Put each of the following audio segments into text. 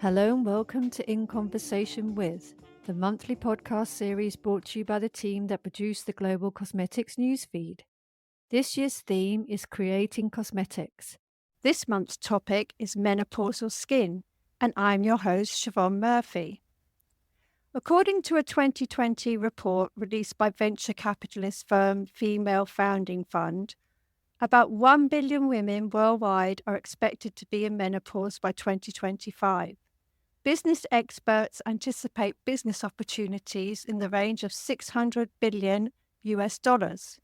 Hello and welcome to In Conversation With, the monthly podcast series brought to you by the team that produced the Global Cosmetics newsfeed. This year's theme is Creating Cosmetics. This month's topic is menopausal skin, and I'm your host, Siobhan Murphy. According to a 2020 report released by venture capitalist firm Female Founding Fund, about 1 billion women worldwide are expected to be in menopause by 2025. Business experts anticipate business opportunities in the range of $600 billion US dollars.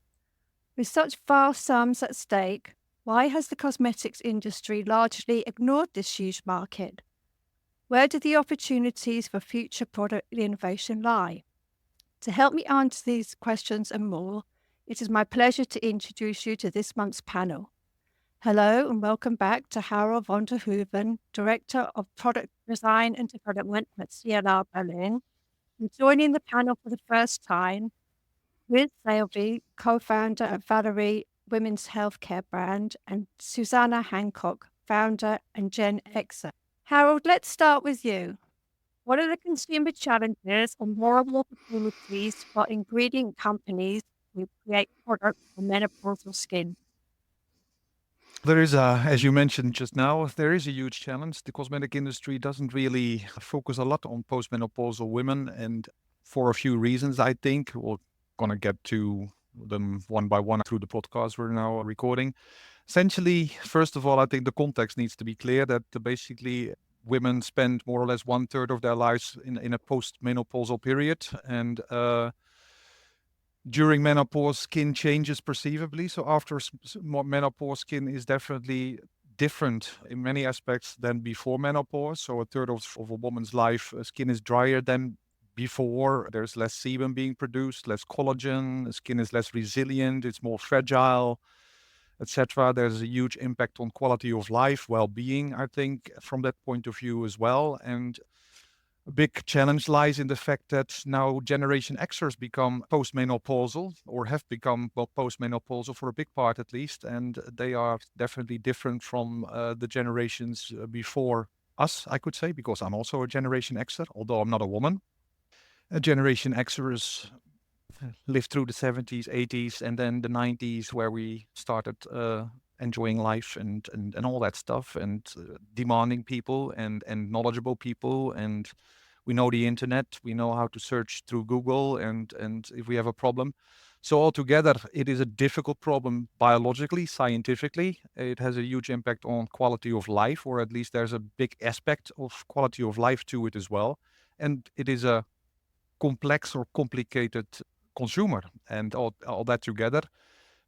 With such vast sums at stake, why has the cosmetics industry largely ignored this huge market? Where do the opportunities for future product innovation lie? To help me answer these questions and more, it is my pleasure to introduce you to this month's panel. Hello and welcome back to Harold von der Hoeven, Director of Product Design and Development at CLR Berlin. And joining the panel for the first time, Wizz Selvey, co-founder of Valerie women's healthcare brand, and Susanna Hancock, founder and GenXer. Harold, let's start with you. What are the consumer challenges and moral opportunities for ingredient companies to create products for menopausal skin? There is as you mentioned just now, there is a huge challenge. The cosmetic industry doesn't really focus a lot on postmenopausal women, and for a few reasons, I think. We're going to get to them one by one through the podcast we're now recording. Essentially, first of all, I think the context needs to be clear that basically women spend more or less 1/3 of their lives in a postmenopausal period, and during menopause, skin changes perceivably. So after menopause, skin is definitely different in many aspects than before menopause. So 1/3 of a woman's life, skin is drier than before. There's less sebum being produced, less collagen. The skin is less resilient. It's more fragile, etc. There's a huge impact on quality of life, well-being, I think, from that point of view as well. And a big challenge lies in the fact that now Generation Xers become postmenopausal, or have become postmenopausal for a big part at least, and they are definitely different from the generations before us, I could say, because I'm also a Generation Xer, although I'm not a woman. A Generation Xers lived through the 70s, 80s, and then the 90s, where we started enjoying life and all that stuff, and demanding people and knowledgeable people, and we know the internet, we know how to search through Google, and if we have a problem. So altogether, it is a difficult problem biologically, scientifically. It has a huge impact on quality of life, or at least there's a big aspect of quality of life to it as well. And it is a complex or complicated consumer, and all that together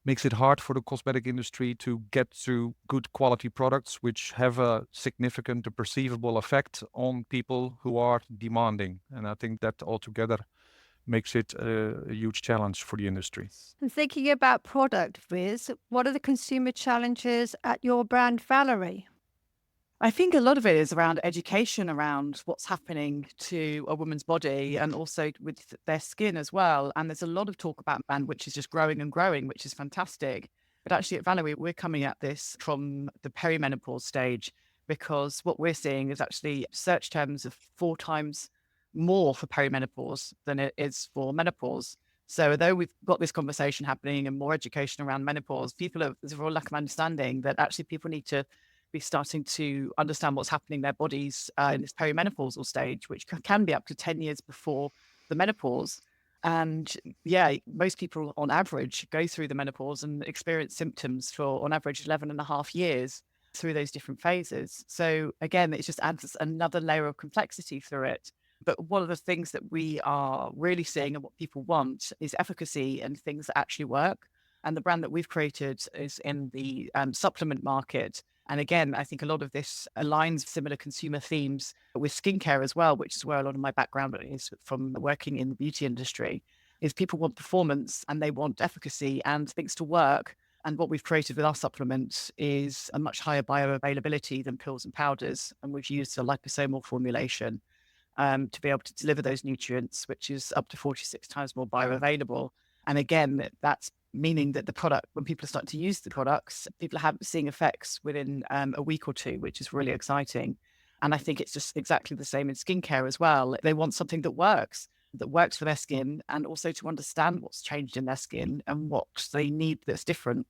makes it hard for the cosmetic industry to get to good quality products which have a significant perceivable effect on people who are demanding. And I think that altogether makes it a huge challenge for the industry. And thinking about product, Viz, what are the consumer challenges at your brand, Valerie? I think a lot of it is around education around what's happening to a woman's body and also with their skin as well. And there's a lot of talk about brand, which is just growing and growing, which is fantastic. But actually at Valerie, we're coming at this from the perimenopause stage, because what we're seeing is actually search terms of 4 times more for perimenopause than it is for menopause. So although we've got this conversation happening and more education around menopause, there's a real lack of understanding that actually people need to be starting to understand what's happening in their bodies in this perimenopausal stage, which can be up to 10 years before the menopause. And yeah, most people on average go through the menopause and experience symptoms for on average 11 and a half years through those different phases. So again, it just adds another layer of complexity through it. But one of the things that we are really seeing and what people want is efficacy and things that actually work. And the brand that we've created is in the supplement market. And again, I think a lot of this aligns similar consumer themes with skincare as well, which is where a lot of my background is from working in the beauty industry, is people want performance and they want efficacy and things to work. And what we've created with our supplements is a much higher bioavailability than pills and powders. And we've used a liposomal formulation to be able to deliver those nutrients, which is up to 46 times more bioavailable. And again, that's meaning that the product, when people are starting to use the products, people are seeing effects within a week or two, which is really exciting. And I think it's just exactly the same in skincare as well. They want something that works for their skin, and also to understand what's changed in their skin and what they need that's different.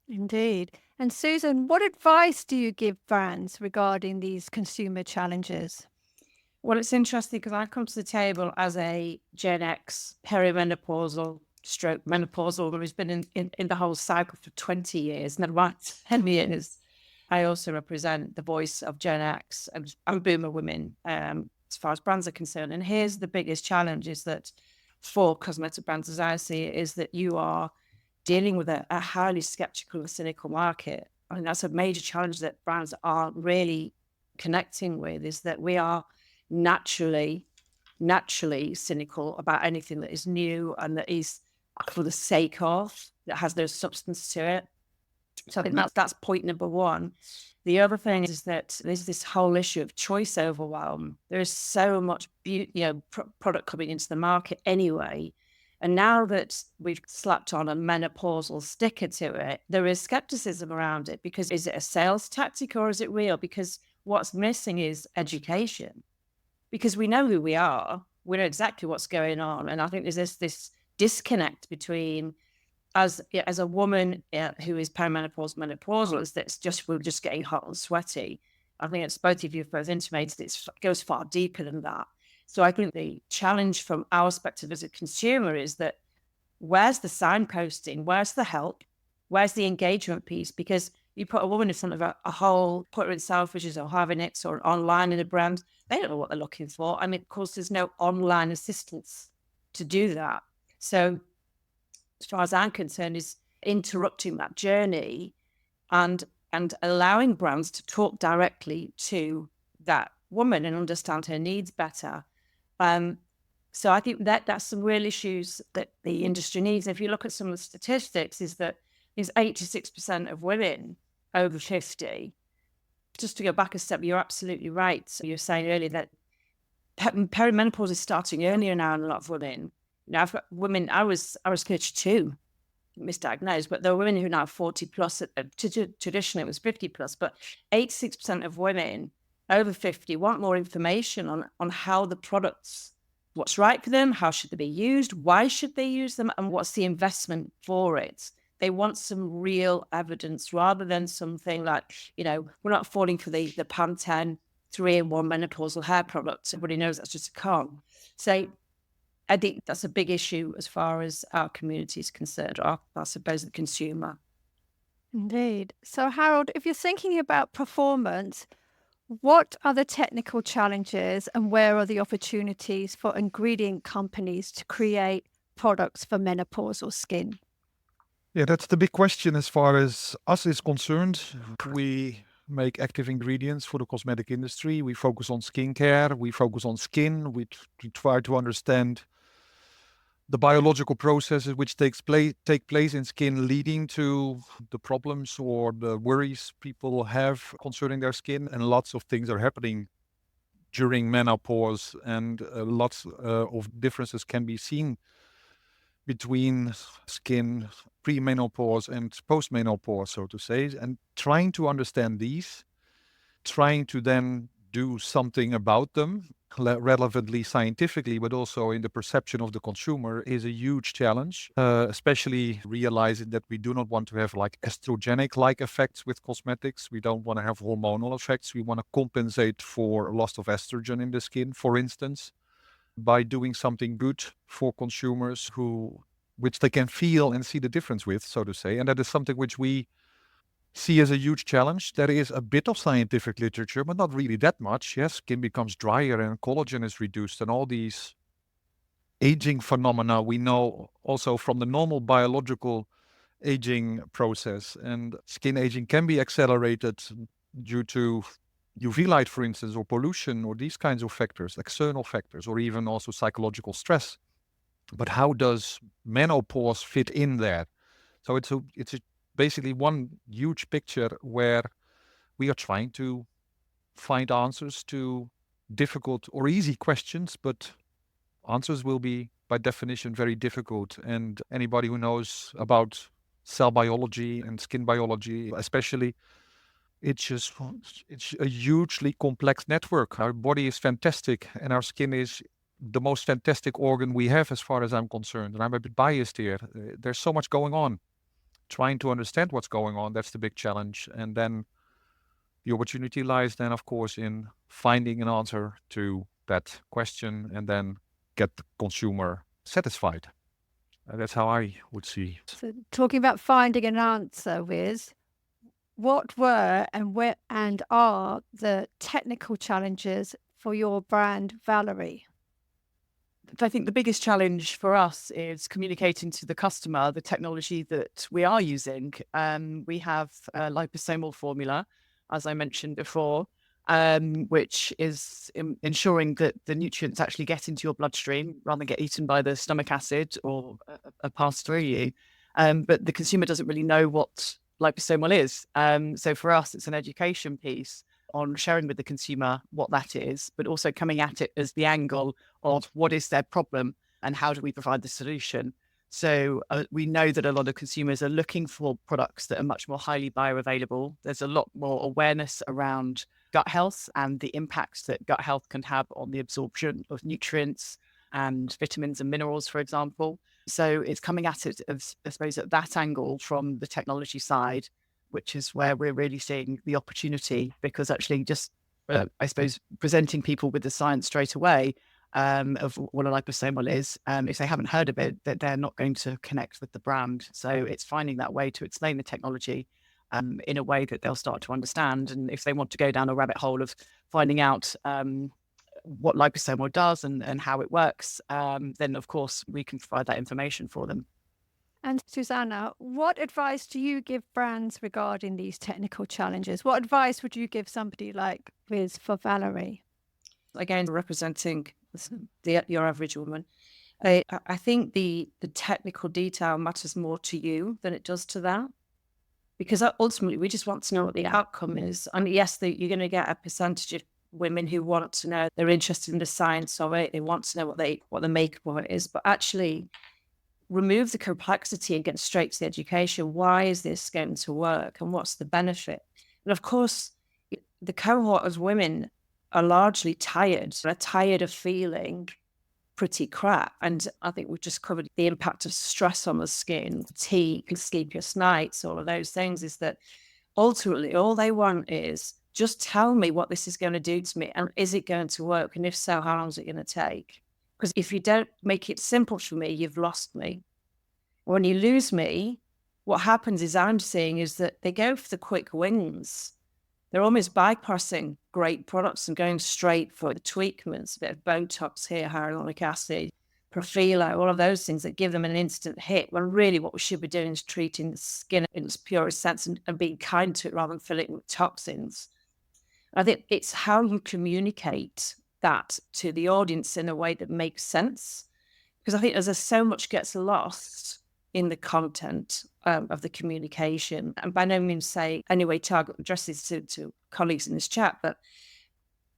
Indeed. And Susan, what advice do you give brands regarding these consumer challenges? Well, it's interesting because I come to the table as a Gen X perimenopausal stroke menopausal who's been in the whole cycle for 20 years, not about 10 years. I also represent the voice of Gen X and boomer women as far as brands are concerned. And here's the biggest challenge is that for cosmetic brands, as I see it, is that you are dealing with a highly skeptical and cynical market. I mean, that's a major challenge that brands aren't really connecting with, is that we are naturally cynical about anything that is new and that is for the sake of, that has no substance to it. So I think that's point number one. The other thing is that there's this whole issue of choice overwhelm. There is so much product coming into the market anyway. And now that we've slapped on a menopausal sticker to it, there is skepticism around it, because is it a sales tactic or is it real? Because what's missing is education. Because we know who we are, we know exactly what's going on. And I think there's this disconnect between as a woman who is perimenopausal, menopausal, we're just getting hot and sweaty. I think it's both of you have both intimated it goes far deeper than that. So I think the challenge from our perspective as a consumer is that where's the signposting? Where's the help? Where's the engagement piece? Because you put a woman in front of a whole, put her in Selfridges or Havenix or online in a brand, they don't know what they're looking for. And of course, there's no online assistance to do that. So as far as I'm concerned, is interrupting that journey and allowing brands to talk directly to that woman and understand her needs better. So I think that's some real issues that the industry needs. If you look at some of the statistics, is that is 86% of women over 50. Just to go back a step, you're absolutely right. So you're saying earlier that perimenopause is starting earlier now in a lot of women. Now, I've got women, I was 32, misdiagnosed, but there are women who are now 40 plus. Traditionally, it was 50 plus, but 86% of women over 50 want more information on how the products, what's right for them, how should they be used, why should they use them, and what's the investment for it. They want some real evidence rather than something like, we're not falling for the Pantene 3-in-1 menopausal hair product. Everybody knows that's just a con. So I think that's a big issue as far as our community is concerned, or I suppose the consumer. Indeed. So Harold, if you're thinking about performance, what are the technical challenges and where are the opportunities for ingredient companies to create products for menopausal skin? Yeah, that's the big question as far as us is concerned. We make active ingredients for the cosmetic industry. We focus on skincare. We focus on skin. We try to understand the biological processes which take place in skin, leading to the problems or the worries people have concerning their skin. And lots of things are happening during menopause, and lots of differences can be seen between skin pre-menopause and post-menopause, so to say. And trying to understand these, trying to then do something about them relevantly scientifically, but also in the perception of the consumer, is a huge challenge, especially realizing that we do not want to have like estrogenic-like effects with cosmetics. We don't want to have hormonal effects. We want to compensate for loss of estrogen in the skin, for instance, by doing something good for consumers which they can feel and see the difference with, so to say. And that is something which we see as a huge challenge. There is a bit of scientific literature, but not really that much. Yes, skin becomes drier and collagen is reduced and all these aging phenomena we know also from the normal biological aging process. And skin aging can be accelerated due to UV light, for instance, or pollution, or these kinds of factors, external factors, or even also psychological stress. But how does menopause fit in there? So it's basically one huge picture where we are trying to find answers to difficult or easy questions, but answers will be by definition very difficult. And anybody who knows about cell biology and skin biology especially it's a hugely complex network. Our body is fantastic, and our skin is the most fantastic organ we have, as far as I'm concerned. And I'm a bit biased here. There's so much going on. Trying to understand what's going on, that's the big challenge. And then the opportunity lies then, of course, in finding an answer to that question and then get the consumer satisfied. That's how I would see. So, talking about finding an answer, Wiz, what were and are the technical challenges for your brand, Valerie? I think the biggest challenge for us is communicating to the customer the technology that we are using. We have a liposomal formula, as I mentioned before, which is ensuring that the nutrients actually get into your bloodstream rather than get eaten by the stomach acid or pass through you. But the consumer doesn't really know what liposomal is. So for us, it's an education piece on sharing with the consumer what that is, but also coming at it as the angle of what is their problem and how do we provide the solution. So we know that a lot of consumers are looking for products that are much more highly bioavailable. There's a lot more awareness around gut health and the impacts that gut health can have on the absorption of nutrients and vitamins and minerals, for example. So it's coming at it, I suppose, at that angle from the technology side, which is where we're really seeing the opportunity, because actually just, I suppose, presenting people with the science straight away of what a liposomal is, if they haven't heard of it, that they're not going to connect with the brand. So it's finding that way to explain the technology in a way that they'll start to understand. And if they want to go down a rabbit hole of finding out what liposomal does and how it works, then of course we can provide that information for them. And Susanna, what advice do you give brands regarding these technical challenges? What advice would you give somebody like Wiz for Valerie? Again, representing your average woman, I think the technical detail matters more to you than it does to that, because ultimately we just want to know what the outcome is. And yes, you're going to get a percentage of women who want to know, they're interested in the science of it, they want to know what the makeup of it is, but actually remove the complexity and get straight to the education. Why is this going to work and what's the benefit? And of course, the cohort of women are largely tired. They're tired of feeling pretty crap. And I think we've just covered the impact of stress on the skin, fatigue, sleepless nights, all of those things, is that ultimately all they want is just tell me what this is going to do to me and is it going to work? And if so, how long is it going to take? Because if you don't make it simple for me, you've lost me. When you lose me, what happens is I'm seeing is that they go for the quick wins. They're almost bypassing great products and going straight for the treatments, a bit of Botox here, hyaluronic acid, Profilo, all of those things that give them an instant hit, when really what we should be doing is treating the skin in its purest sense and being kind to it rather than filling it with toxins. I think it's how you communicate that to the audience in a way that makes sense, because I think there's so much gets lost in the content of the communication. And by no means say anyway target addresses to colleagues in this chat, but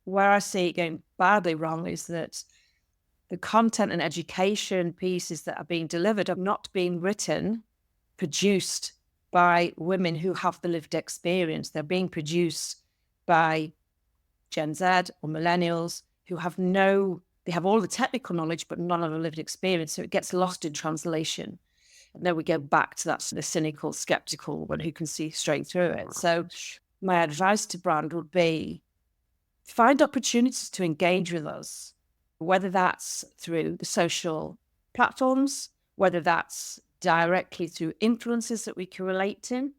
where I see it going badly wrong is that the content and education pieces that are being delivered are not being written, produced by women who have the lived experience. They're being produced by Gen Z or millennials who they have all the technical knowledge, but none of the lived experience. So it gets lost in translation. And then we go back to that sort of cynical, skeptical one who can see straight through it. So my advice to brand would be find opportunities to engage with us, whether that's through the social platforms, whether that's directly through influencers that we can relate to.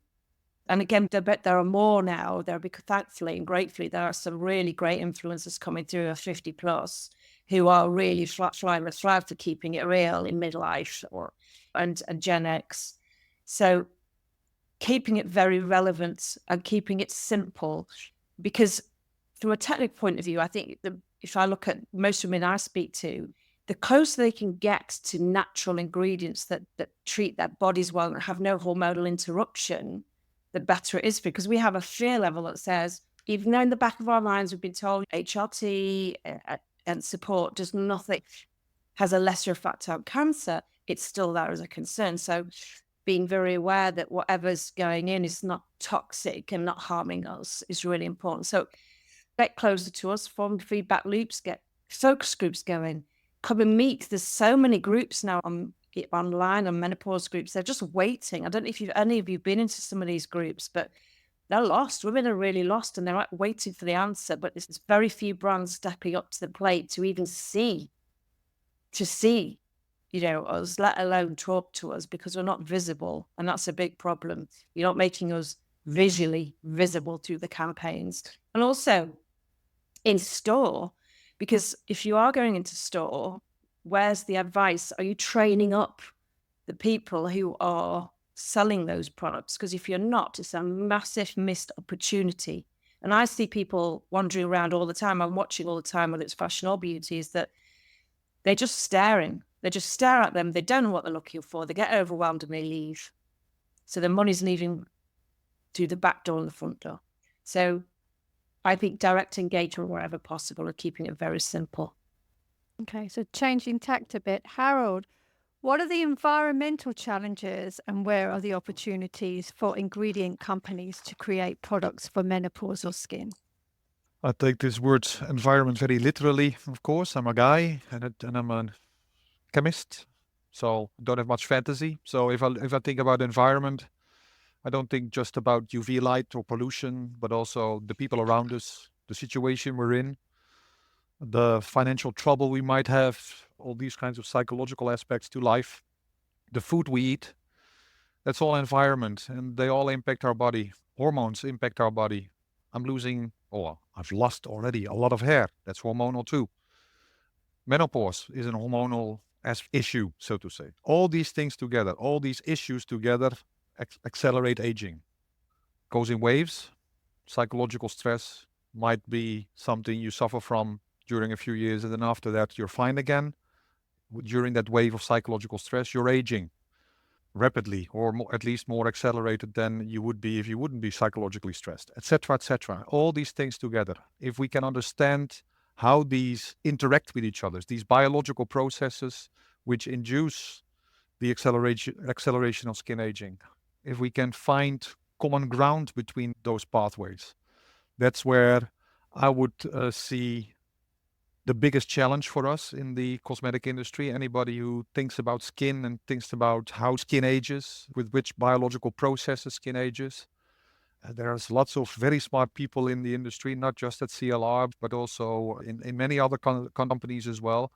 And again, there are more now. Because thankfully and gratefully, there are some really great influencers coming through of 50 plus who are really flying the flag for keeping it real in midlife and Gen X. So keeping it very relevant and keeping it simple, because from a technical point of view, I think if I look at most women I speak to, the closer they can get to natural ingredients that treat their bodies well and have no hormonal interruption, the better it is, because we have a fear level that says, even though in the back of our minds we've been told HRT and support does nothing, has a lesser effect on cancer, it's still there as a concern. So being very aware that whatever's going in is not toxic and not harming us is really important. So get closer to us, form feedback loops, get focus groups going, come and meet. There's so many groups now online on menopause groups. They're just waiting. I don't know if any of you been into some of these groups, but they're lost. Women are really lost and they're like waiting for the answer. But there's very few brands stepping up to the plate to even see, us, let alone talk to us, because we're not visible. And that's a big problem. You're not making us visually visible through the campaigns. And also in store, because if you are going into store, where's the advice? Are you training up the people who are selling those products? Because if you're not, it's a massive missed opportunity. And I see people wandering around all the time. I'm watching all the time, whether it's fashion or beauty, is that they're just staring. They just stare at them. They don't know what they're looking for. They get overwhelmed and they leave. So the money's leaving through the back door and the front door. So I think direct engagement wherever possible and keeping it very simple. Okay, so changing tact a bit. Harold, what are the environmental challenges and where are the opportunities for ingredient companies to create products for menopausal skin? I take this word environment very literally, of course. I'm a guy and I'm a chemist, so don't have much fantasy. So if I think about environment, I don't think just about UV light or pollution, but also the people around us, the situation we're in, the financial trouble we might have, all these kinds of psychological aspects to life, the food we eat. That's all environment, and they all impact our body. Hormones impact our body. I've lost already a lot of hair. That's hormonal too. Menopause is a hormonal issue, so to say. All these things together, all these issues together accelerate aging. Goes in waves. Psychological stress might be something you suffer from during a few years, and then after that you're fine again. During that wave of psychological stress, you're aging rapidly, or at least more accelerated than you would be if you wouldn't be psychologically stressed, etc., etc. All these things together, if we can understand how these interact with each other, these biological processes which induce the acceleration of skin aging, if we can find common ground between those pathways, that's where I would see the biggest challenge for us in the cosmetic industry. Anybody who thinks about skin and thinks about how skin ages, with which biological processes skin ages. There's lots of very smart people in the industry, not just at CLR, but also in many other companies as well.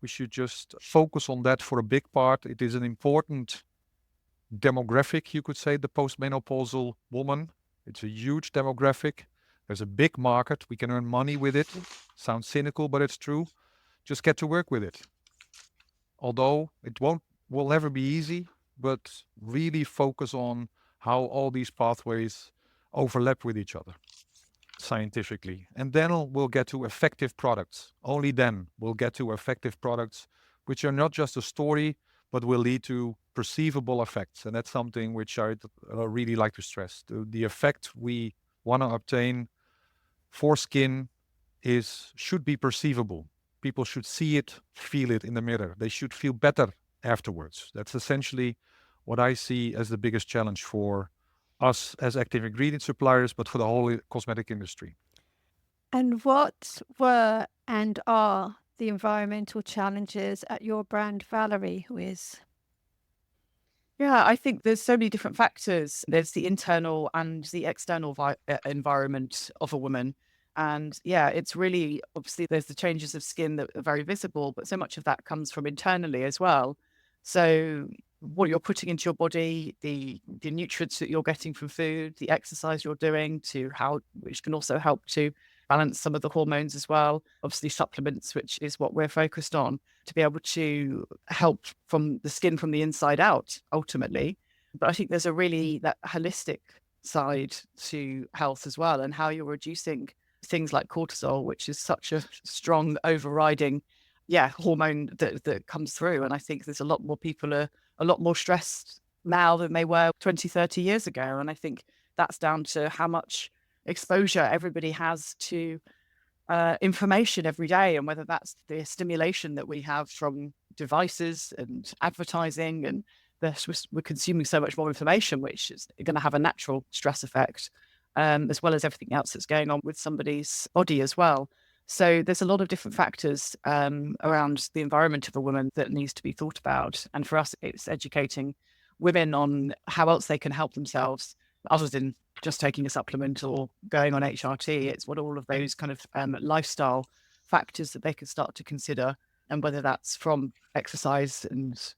We should just focus on that for a big part. It is an important demographic, you could say, the postmenopausal woman. It's a huge demographic. There's a big market. We can earn money with it. Sounds cynical, but it's true. Just get to work with it. Although it will never be easy, but really focus on how all these pathways overlap with each other scientifically. And then we'll get to effective products. Only then we'll get to effective products, which are not just a story, but will lead to perceivable effects. And that's something which I really like to stress. The effect we want to obtain for skin should be perceivable. People should see it, feel it in the mirror. They should feel better afterwards. That's essentially what I see as the biggest challenge for us as active ingredient suppliers, but for the whole cosmetic industry. And what were and are the environmental challenges at your brand, Valerie, Wizz? Yeah, I think there's so many different factors. There's the internal and the external environment of a woman. And yeah, it's really, obviously, there's the changes of skin that are very visible, but so much of that comes from internally as well. So what you're putting into your body, the nutrients that you're getting from food, the exercise you're doing, which can also help to balance some of the hormones as well. Obviously supplements, which is what we're focused on, to be able to help from the skin from the inside out, ultimately. But I think there's that holistic side to health as well, and how you're reducing things like cortisol, which is such a strong overriding hormone that comes through. And I think there's a lot more people are a lot more stressed now than they were 20, 30 years ago. And I think that's down to how much exposure everybody has to information every day, and whether that's the stimulation that we have from devices and advertising and we're consuming so much more information, which is going to have a natural stress effect, as well as everything else that's going on with somebody's body as well. So there's a lot of different factors around the environment of a woman that needs to be thought about. And for us, it's educating women on how else they can help themselves, other than just taking a supplement or going on HRT. It's what all of those kind of lifestyle factors that they can start to consider, and whether that's from exercise and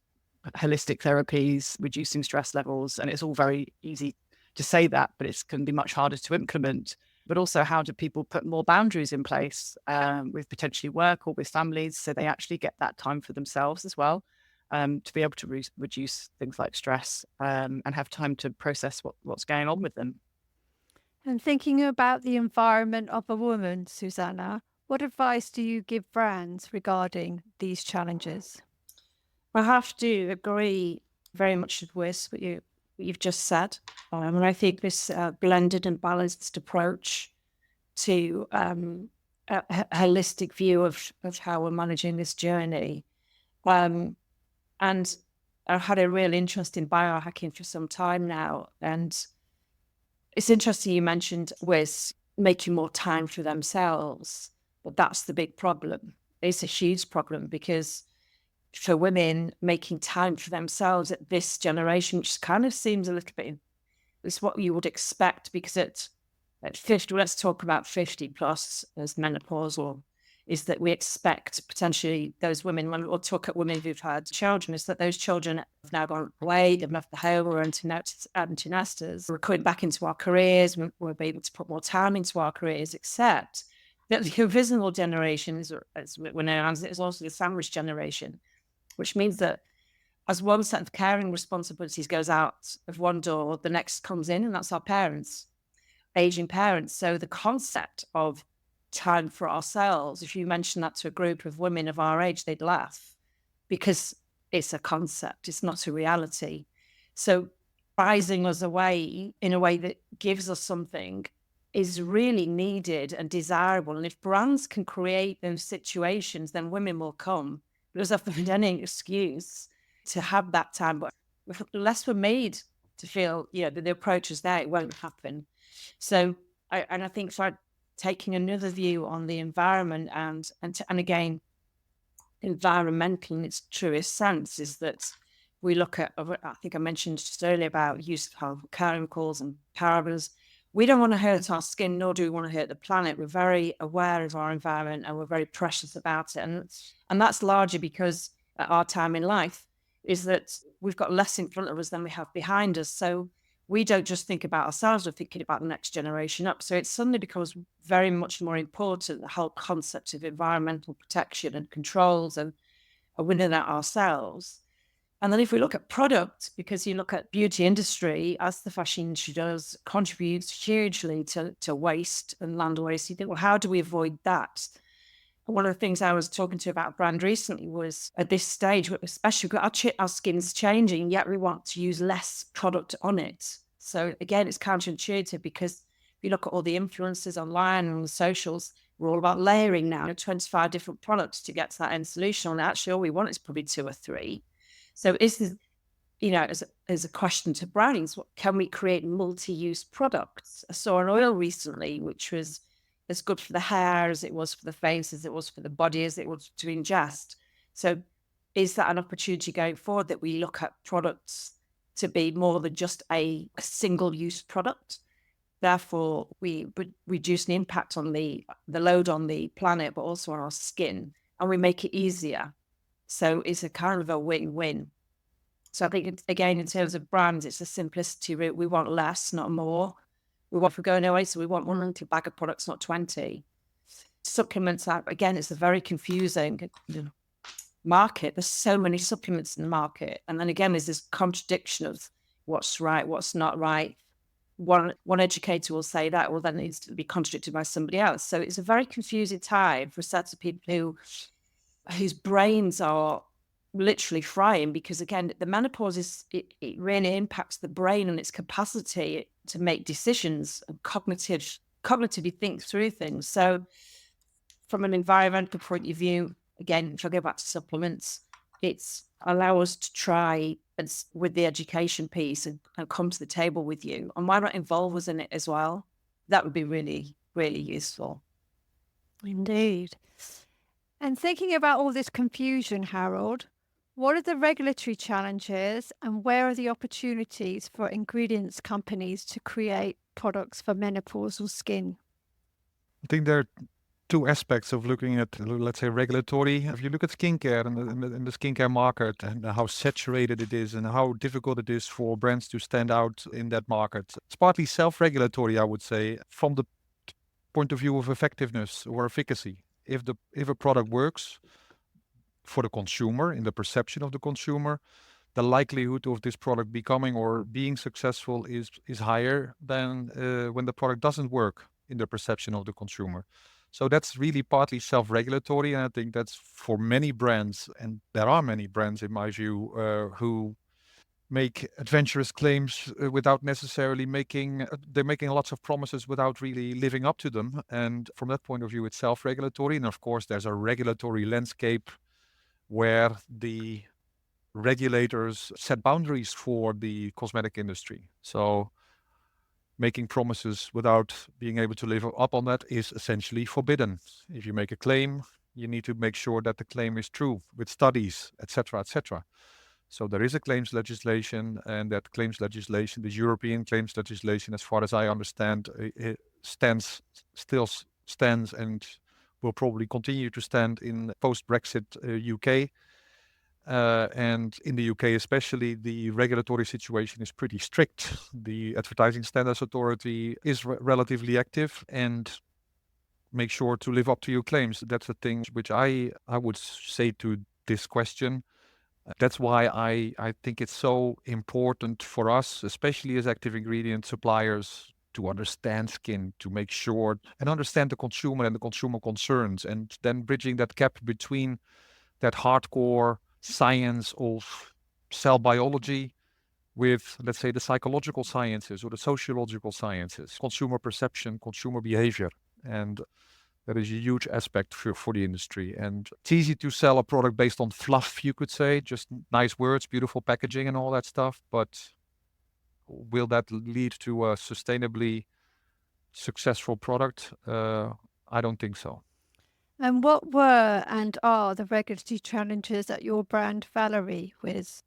holistic therapies, reducing stress levels. And it's all very easy to say that, but it can be much harder to implement. But also, how do people put more boundaries in place with potentially work or with families, so they actually get that time for themselves as well, to be able to reduce things like stress and have time to process what's going on with them. And thinking about the environment of a woman, Susanna, what advice do you give brands regarding these challenges? I have to agree very much with what you've just said. And I think this blended and balanced approach to a holistic view of how we're managing this journey. And I've had a real interest in biohacking for some time now. And it's interesting you mentioned Wizz making more time for themselves, but that's the big problem. It's a huge problem, because for women, making time for themselves at this generation, which kind of seems a little bit, it's what you would expect, because at 50, let's talk about 50 plus as menopausal, is that we expect potentially those women, when we'll talk at women who've had children, is that those children have now gone away, they've left the home, we're empty nesters, we're coming back into our careers, we're able to put more time into our careers, except that the invisible generation, as we're known as, is also the sandwich generation, which means that as one set of caring responsibilities goes out of one door, the next comes in, and that's our parents, aging parents. So the concept of time for ourselves, if you mention that to a group of women of our age, they'd laugh, because it's a concept, it's not a reality. So rising us away in a way that gives us something is really needed and desirable. And if brands can create those situations, then women will come. There's often any excuse to have that time, but unless we're made to feel, that the approach is there, it won't happen. So I think for taking another view on the environment and again, environmental in its truest sense, is that we look at, I think I mentioned just earlier about use of chemicals and parabens. We don't want to hurt our skin, nor do we want to hurt the planet. We're very aware of our environment and we're very precious about it. And that's largely because at our time in life is that we've got less in front of us than we have behind us. So we don't just think about ourselves, we're thinking about the next generation up. So it suddenly becomes very much more important, the whole concept of environmental protection and controls and winning that ourselves. And then if we look at product, because you look at beauty industry, as the fashion industry does, contributes hugely to waste and land waste. You think, well, how do we avoid that? And one of the things I was talking to about brand recently was, at this stage, especially our skin's changing, yet we want to use less product on it. So again, it's counterintuitive, because if you look at all the influencers online and on the socials, we're all about layering now, 25 different products to get to that end solution. And actually all we want is probably 2 or 3. So is this, as a question to brands, can we create multi-use products? I saw an oil recently, which was as good for the hair as it was for the face, as it was for the body, as it was to ingest. So is that an opportunity going forward, that we look at products to be more than just a single-use product? Therefore, we reduce the impact on the load on the planet, but also on our skin, and we make it easier. So it's a kind of a win-win. So I think, again, in terms of brands, it's a simplicity route. We want less, not more. We want, if we're going away, so we want 1 little bag of products, not 20. Supplements, again, it's a very confusing market. There's so many supplements in the market. And then again, there's this contradiction of what's right, what's not right. One educator will say that, well, then it needs to be contradicted by somebody else. So it's a very confusing time for a set of people whose brains are literally frying, because again, the menopause it really impacts the brain and its capacity to make decisions and cognitively think through things. So from an environmental point of view, again, if I go back to supplements, it's allow us to try with the education piece and come to the table with you? And why not involve us in it as well? That would be really, really useful. Indeed. And thinking about all this confusion, Harold, what are the regulatory challenges and where are the opportunities for ingredients companies to create products for menopausal skin? I think there are two aspects of looking at, let's say, regulatory. If you look at skincare and the skincare market and how saturated it is and how difficult it is for brands to stand out in that market, it's partly self-regulatory, I would say, from the point of view of effectiveness or efficacy. If a product works for the consumer, in the perception of the consumer, the likelihood of this product becoming or being successful is higher than when the product doesn't work in the perception of the consumer. So that's really partly self-regulatory, and I think that's for many brands, and there are many brands in my view who make adventurous claims without necessarily they're making lots of promises without really living up to them. And from that point of view, it's self-regulatory. And of course, there's a regulatory landscape where the regulators set boundaries for the cosmetic industry. So making promises without being able to live up on that is essentially forbidden. If you make a claim, you need to make sure that the claim is true with studies, etc., etc. So there is a claims legislation, and that claims legislation, the European claims legislation, as far as I understand, it still stands and will probably continue to stand in post-Brexit UK. And in the UK especially, the regulatory situation is pretty strict. The Advertising Standards Authority is relatively active and make sure to live up to your claims. That's the thing which I would say to this question. That's why I think it's so important for us, especially as active ingredient suppliers, to understand skin, to make sure and understand the consumer and the consumer concerns, and then bridging that gap between that hardcore science of cell biology with, let's say, the psychological sciences or the sociological sciences, consumer perception, consumer behavior. And that is a huge aspect for the industry. And it's easy to sell a product based on fluff, you could say, just nice words, beautiful packaging and all that stuff. But will that lead to a sustainably successful product? I don't think so. And what were and are the regulatory challenges at your brand, Valerie, Wizz?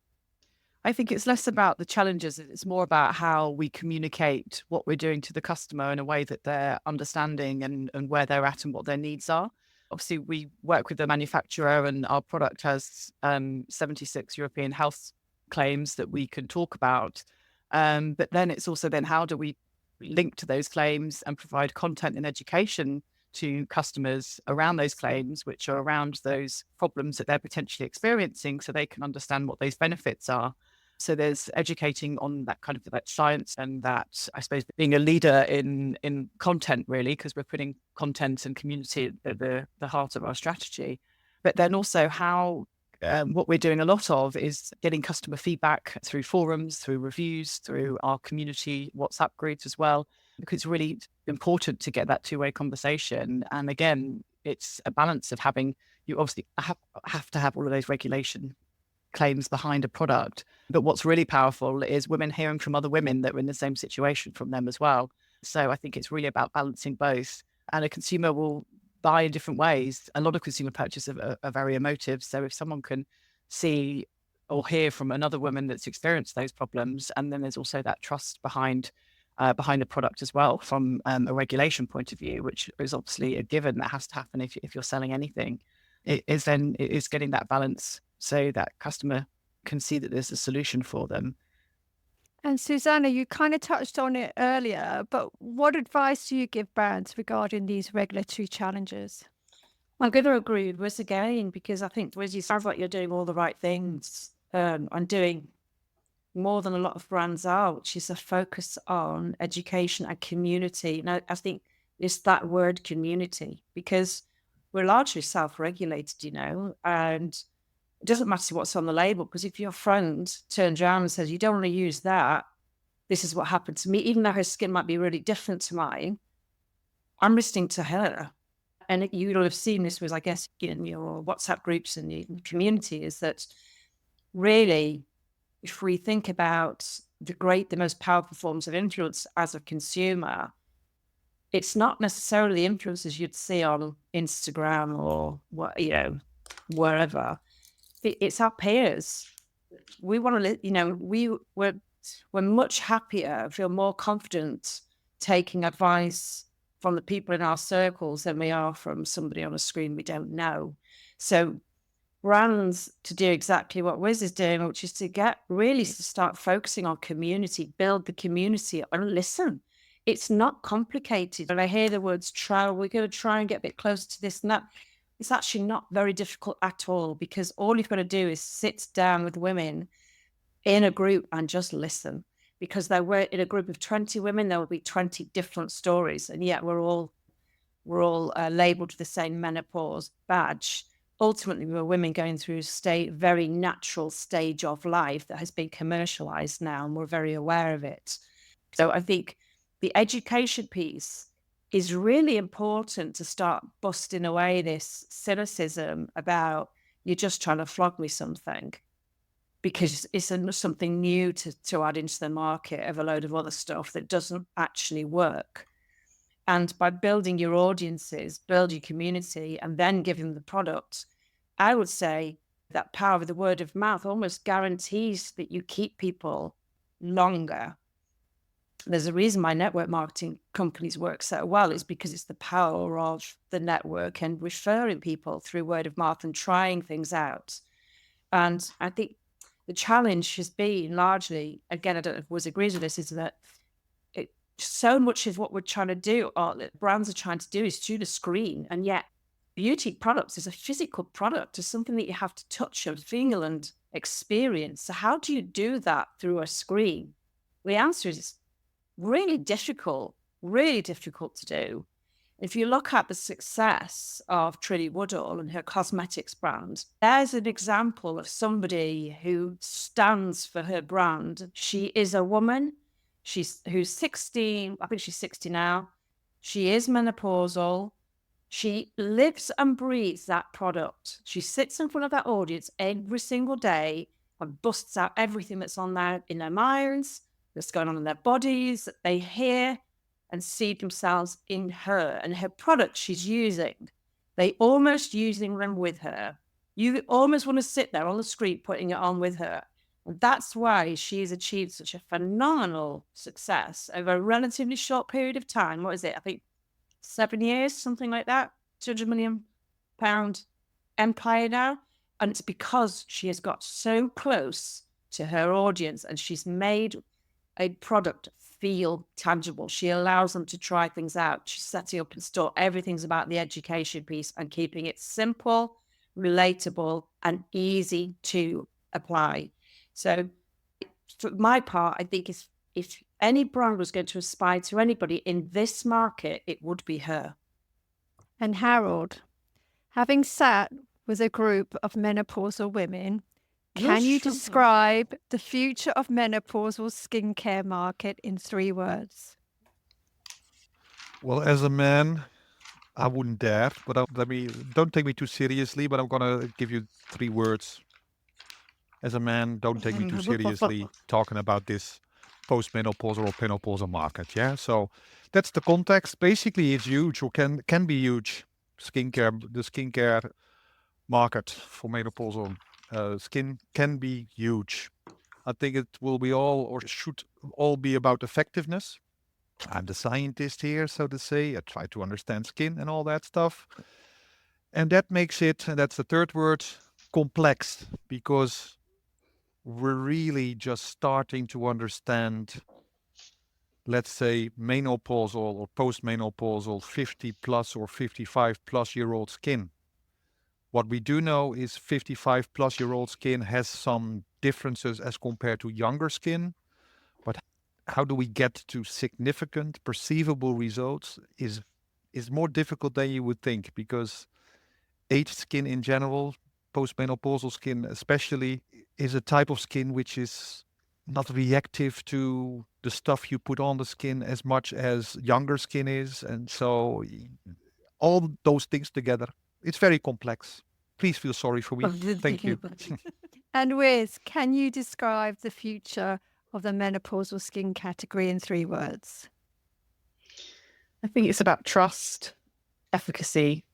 I think it's less about the challenges. It's more about how we communicate what we're doing to the customer in a way that they're understanding and where they're at and what their needs are. Obviously, we work with the manufacturer and our product has 76 European health claims that we can talk about. But then it's also then how do we link to those claims and provide content and education to customers around those claims, which are around those problems that they're potentially experiencing so they can understand what those benefits are. So there's educating on that kind of that science and that, I suppose, being a leader in content, really, because we're putting content and community at the heart of our strategy. But then also how what we're doing a lot of is getting customer feedback through forums, through reviews, through our community WhatsApp groups as well, because it's really important to get that two-way conversation. And again, it's a balance of having, you obviously have to have all of those regulation claims behind a product. But what's really powerful is women hearing from other women that were in the same situation from them as well. So I think it's really about balancing both. And a consumer will buy in different ways. A lot of consumer purchases are very emotive. So if someone can see or hear from another woman that's experienced those problems, and then there's also that trust behind the product as well from a regulation point of view, which is obviously a given that has to happen if you're selling anything. It is getting that balance so that customer can see that there's a solution for them. And Susanna, you kind of touched on it earlier, but what advice do you give brands regarding these regulatory challenges? I'm going to agree with Wizz again, because I think, Wizz, you sound like you're doing all the right things and doing more than a lot of brands are, which is a focus on education and community. And I think it's that word community, because we're largely self-regulated, and it doesn't matter what's on the label, because if your friend turns around and says, you don't want to use that, this is what happened to me, even though her skin might be really different to mine, I'm listening to her. And you'll have seen this was, I guess, in your WhatsApp groups and your community, is that really if we think about the most powerful forms of influence as a consumer, it's not necessarily influencers you'd see on Instagram or wherever. It's our peers. We want to, we're much happier, feel more confident taking advice from the people in our circles than we are from somebody on a screen we don't know. So brands to do exactly what Wizz is doing, which is to start focusing on community, build the community and listen. It's not complicated. And I hear the words trial, we're going to try and get a bit closer to this and that. It's actually not very difficult at all, because all you've got to do is sit down with women in a group and just listen. Because there were in a group of 20 women, there will be 20 different stories. And yet we're all labeled with the same menopause badge. Ultimately, we're women going through a very natural stage of life that has been commercialized now, and we're very aware of it. So I think the education piece is really important to start busting away this cynicism about you're just trying to flog me something, because it's something new to add into the market of a load of other stuff that doesn't actually work. And by building your audiences, build your community, and then give them the product, I would say that power of the word of mouth almost guarantees that you keep people longer. There's a reason my network marketing companies work so well. It's because it's the power of the network and referring people through word of mouth and trying things out. And I think the challenge has been largely, again, I don't know if Wizz agrees with this, is that so much of what we're trying to do, or that brands are trying to do, is through the screen. And yet beauty products is a physical product. It's something that you have to touch and feel and experience. So how do you do that through a screen? The answer is really difficult to do. If you look at the success of Trinny Woodall and her cosmetics brand, there's an example of somebody who stands for her brand. She is a woman who's 16, I think she's 60 now. She is menopausal. She lives and breathes that product. She sits in front of that audience every single day and busts out everything that's on there in their minds, that's going on in their bodies, that they hear and see themselves in her and her products she's using. They almost using them with her. You almost want to sit there on the street putting it on with her. And that's why she's achieved such a phenomenal success over a relatively short period of time. What is it? I think 7 years, something like that. £200 million empire now. And it's because she has got so close to her audience and she's made a product feel tangible. She allows them to try things out. She's setting up in store. Everything's about the education piece and keeping it simple, relatable, and easy to apply. So for my part, I think if any brand was going to aspire to anybody in this market, it would be her. And Harold, having sat with a group of menopausal women, can you describe the future of menopausal skincare market in 3 words? Well, as a man, I wouldn't dare, but don't take me too seriously, but I'm going to give you 3 words. As a man, don't take me too seriously talking about this post-menopausal or penopausal market. Yeah, so that's the context. Basically, it's huge, or can be huge. The skincare market for menopausal skin can be huge. I think it will be all, or should all be, about effectiveness. I'm the scientist here, so to say. I try to understand skin and all that stuff. And that makes it, and that's the 3rd word, complex, because we're really just starting to understand, let's say, menopausal or postmenopausal 50 plus or 55 plus year old skin. What we do know is 55 plus year old skin has some differences as compared to younger skin, but how do we get to significant perceivable results is more difficult than you would think, because aged skin in general, postmenopausal skin especially, is a type of skin which is not reactive to the stuff you put on the skin as much as younger skin is. And so all those things together, it's very complex. Please feel sorry for me. Thank you. And Wiz, can you describe the future of the menopausal skin category in 3 words? I think it's about trust, efficacy,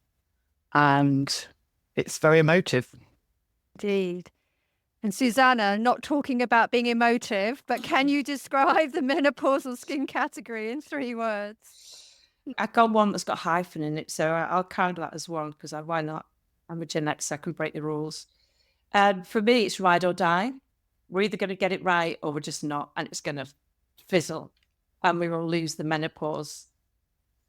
and it's very emotive. Indeed. And Susanna, not talking about being emotive, but can you describe the menopausal skin category in 3 words? I got one that's got a hyphen in it, so I'll count that as one because why not? I'm a GenXer, I can break the rules. And for me, it's ride or die. We're either going to get it right or we're just not, and it's going to fizzle, and we will lose the menopause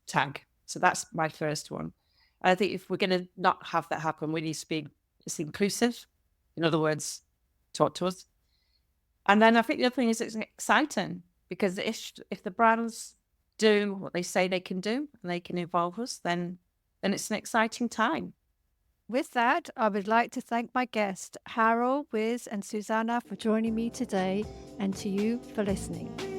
tag. So that's my first one. I think if we're going to not have that happen, we need to be inclusive. In other words, talk to us. And then I think the other thing is it's exciting because if the brands do what they say they can do and they can involve us, then it's an exciting time. With that, I would like to thank my guests, Harold, Wiz, and Susanna, for joining me today, and to you for listening.